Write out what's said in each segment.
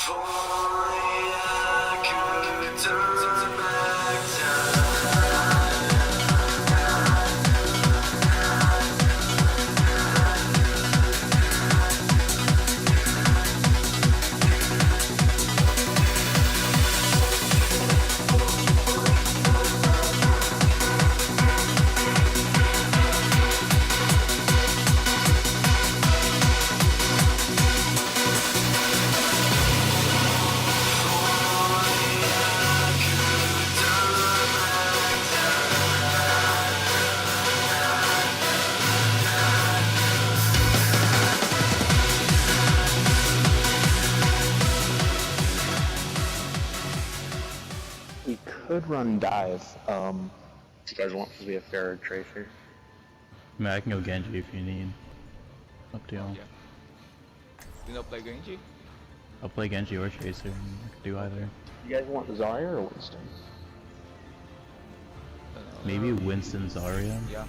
We could run dive. If you guys want to be a fair tracer. I mean, I can go Genji if you need. Up to you. Yeah. You not play Genji? I'll play Genji or Tracer. I can do either. You guys want Zarya or Winston? Maybe Winston Zarya. Yeah.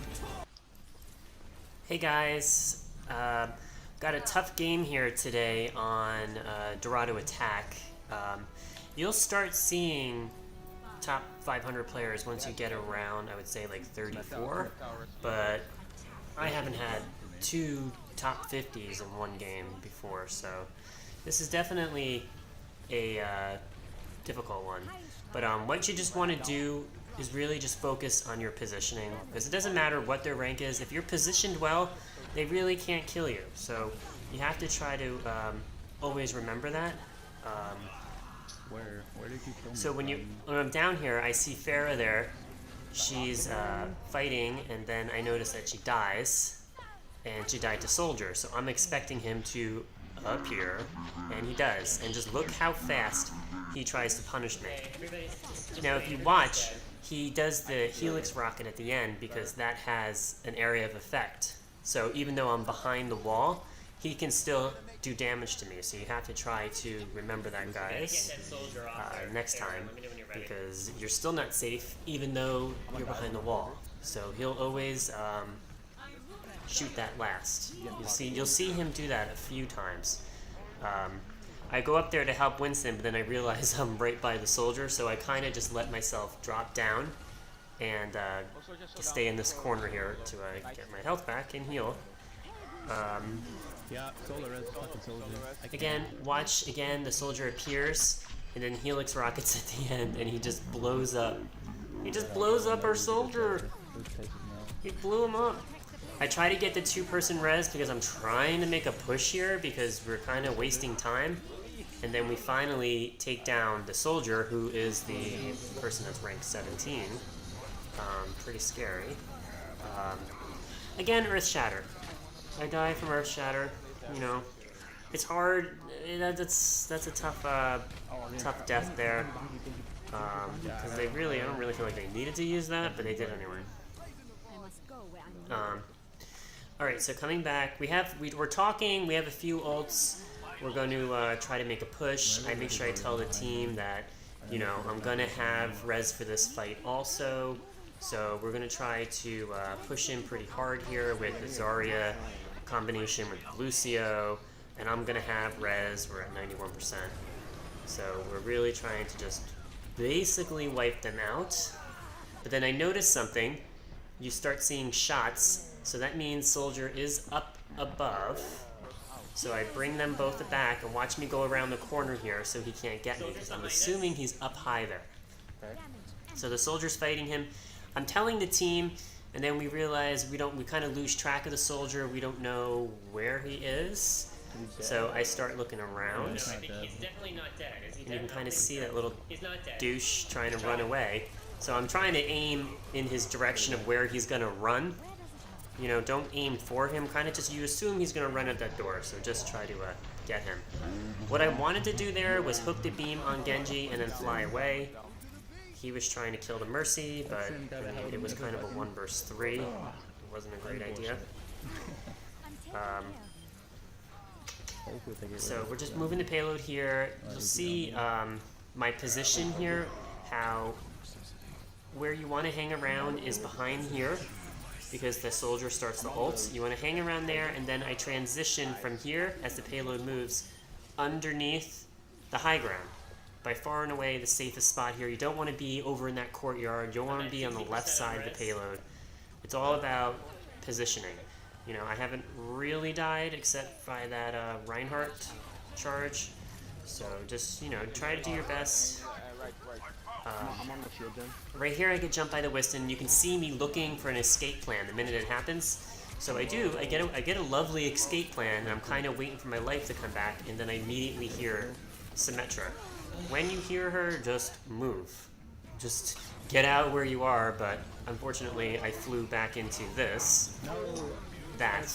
Hey guys, got a tough game here today on Dorado attack. You'll start seeing top 500 players once you get around, I would say like 34, but I haven't had 2 top 50s in one game before, so this is definitely a difficult one. But what you just want to do is really just focus on your positioning, because it doesn't matter what their rank is. If you're positioned well, they really can't kill you, so you have to try to always remember that. Where did you kill me? So when I'm down here, I see Farah there. She's fighting, and then I notice that she dies, and she died to Soldier. So I'm expecting him to appear, and he does. And just look how fast he tries to punish me. Now, if you watch, he does the Helix rocket at the end because that has an area of effect. So even though I'm behind the wall, he can still do damage to me. So you have to try to remember that, guys, next time, because you're still not safe even though you're behind the wall. So he'll always shoot that last. You'll see him do that a few times. I go up there to help Winston, but then I realize I'm right by the Soldier, so I kind of just let myself drop down and stay in this corner here to get my health back and heal. Yeah, Solar Res, fucking Soldier. Again, watch again, the Soldier appears, and then Helix rockets at the end, and he just blows up. He just blows up our Soldier! He blew him up! I try to get the 2-person res because I'm trying to make a push here because we're kind of wasting time. And then we finally take down the Soldier, who is the person that's ranked 17. Pretty scary. Again, Earth Shatter. I die from Earth Shatter. You know, it's hard. That's a tough death there. Because I don't really feel like they needed to use that, but they did anyway. All right, so coming back, we're talking. We have a few ults. We're going to try to make a push. I make sure I tell the team that, you know, I'm going to have res for this fight also. So we're going to try to push in pretty hard here with the Zarya combination with Lucio, and I'm going to have res. We're at 91%. So we're really trying to just basically wipe them out. But then I noticed something. You start seeing shots, so that means Soldier is up above. So I bring them both back and watch me go around the corner here so he can't get me, because I'm assuming he's up high there. Okay. So the Soldier's fighting him. I'm telling the team, and then we realize we kind of lose track of the Soldier. We don't know where he is. So I start looking around. He's definitely not dead. And you can kind of see that little douche trying to run away. So I'm trying to aim in his direction of where he's going to run. You know, don't aim for him. Kind of just, you assume he's going to run at that door. So just try to get him. What I wanted to do there was hook the beam on Genji and then fly away. He was trying to kill the Mercy, but it was kind of a 1 versus 3. It wasn't a great idea. So we're just moving the payload here. You'll see my position here, where you want to hang around is behind here, because the Soldier starts the ult. You want to hang around there, and then I transition from here as the payload moves underneath the high ground. By far and away the safest spot here. You don't want to be over in that courtyard. You don't want to be on the left side of the payload. It's all about positioning. You know, I haven't really died except by that Reinhardt charge. So just, you know, try to do your best. I'm on the shield gen. Right here I get jumped by the Winston. You can see me looking for an escape plan the minute it happens. So I do. I get a lovely escape plan, and I'm kind of waiting for my life to come back, and then I immediately hear Symmetra. When you hear her, just move. Just get out where you are, but unfortunately I flew back into this. That.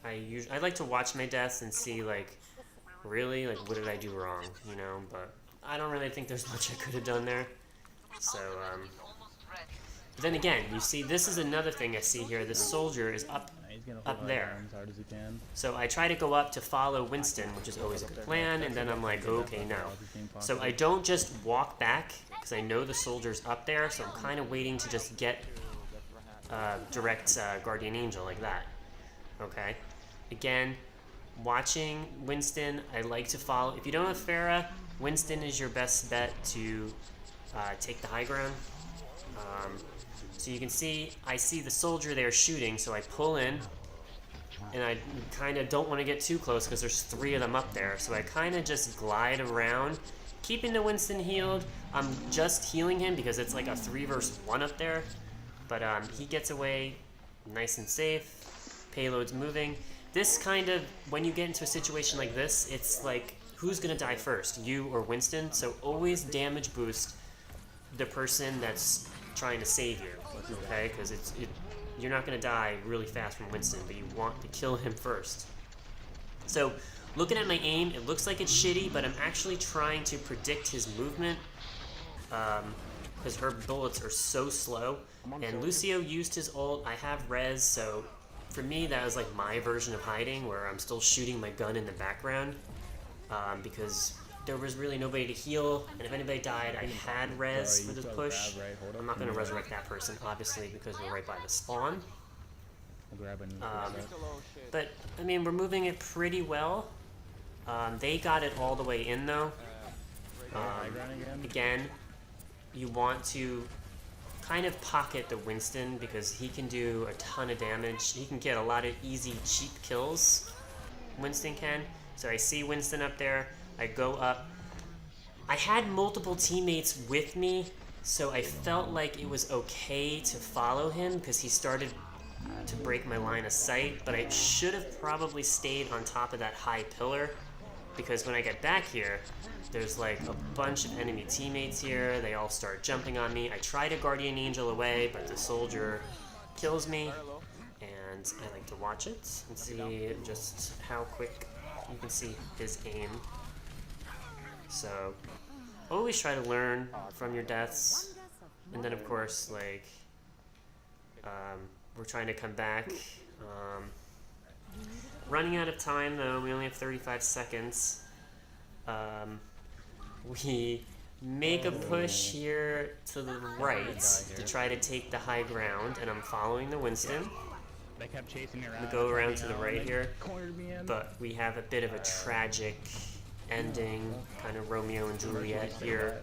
I like to watch my deaths and see, like, really, like, what did I do wrong, you know, but I don't really think there's much I could have done there. So, but then again, you see, this is another thing I see here. This soldier is up there. As hard as he can. So I try to go up to follow Winston, which is always a good plan, and then I'm like, okay, no. So I don't just walk back, because I know the soldier's up there, so I'm kind of waiting to just get direct Guardian Angel like that. Okay? Again, watching Winston, I like to follow. If you don't have Pharah, Winston is your best bet to take the high ground. So you can see, I see the soldier there shooting, so I pull in, and I kind of don't want to get too close because there's 3 of them up there. So I kind of just glide around, keeping the Winston healed. I'm just healing him because it's like a 3 versus 1 up there. But he gets away nice and safe. Payload's moving. This kind of, when you get into a situation like this, it's like, who's going to die first, you or Winston? So always damage boost the person that's trying to save you, okay? Because you're not going to die really fast from Winston, but you want to kill him first. So, looking at my aim, it looks like it's shitty, but I'm actually trying to predict his movement, because her bullets are so slow. And Lucio used his ult. I have res, so for me that was like my version of hiding, where I'm still shooting my gun in the background, because there was really nobody to heal, and if anybody died, I had res for the push. I'm not going to resurrect that person, obviously, because we're right by the spawn. But, I mean, we're moving it pretty well. They got it all the way in, though. Again, you want to kind of pocket the Winston, because he can do a ton of damage. He can get a lot of easy, cheap kills. Winston can. So I see Winston up there. I go up. I had multiple teammates with me, so I felt like it was okay to follow him because he started to break my line of sight, but I should have probably stayed on top of that high pillar, because when I get back here, there's like a bunch of enemy teammates here. They all start jumping on me. I try to Guardian Angel away, but the soldier kills me, and I like to watch it and see just how quick you can see his aim. So, always try to learn from your deaths, and then of course, like, we're trying to come back. Running out of time though, we only have 35 seconds. We make a push here to the right to try to take the high ground, and I'm following the Winston. They kept chasing me around. We go around to the right here, but we have a bit of a tragic ending, kind of Romeo and Juliet here,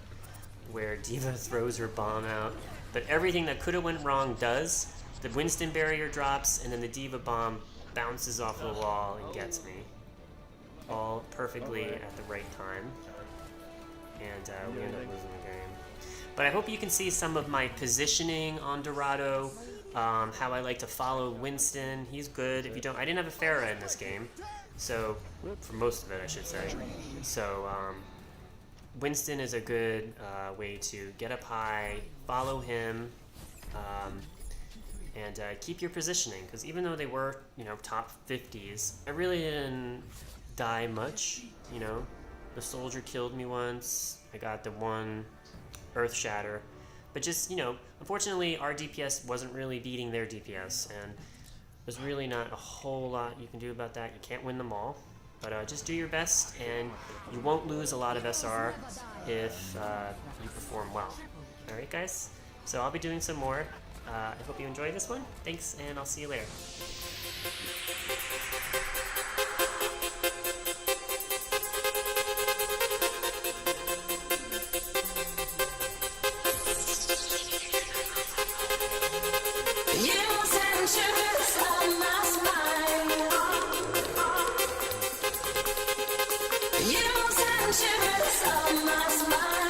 where D.Va throws her bomb out. But everything that could have went wrong does. The Winston barrier drops, and then the D.Va bomb bounces off the wall and gets me. All perfectly at the right time. And we end up losing the game. But I hope you can see some of my positioning on Dorado, how I like to follow Winston. He's good. If you don't, I didn't have a Pharah in this game. So, for most of it, I should say. So, Winston is a good way to get up high, follow him, and keep your positioning. Because even though they were, you know, top 50s, I really didn't die much. You know, the soldier killed me once. I got the one Earth Shatter. But just, you know, unfortunately, our DPS wasn't really beating their DPS, and there's really not a whole lot you can do about that. You can't win them all, but just do your best, and you won't lose a lot of SR if you perform well. Alright guys, so I'll be doing some more. I hope you enjoyed this one. Thanks, and I'll see you later. shivers up my spine. You send shivers up my spine.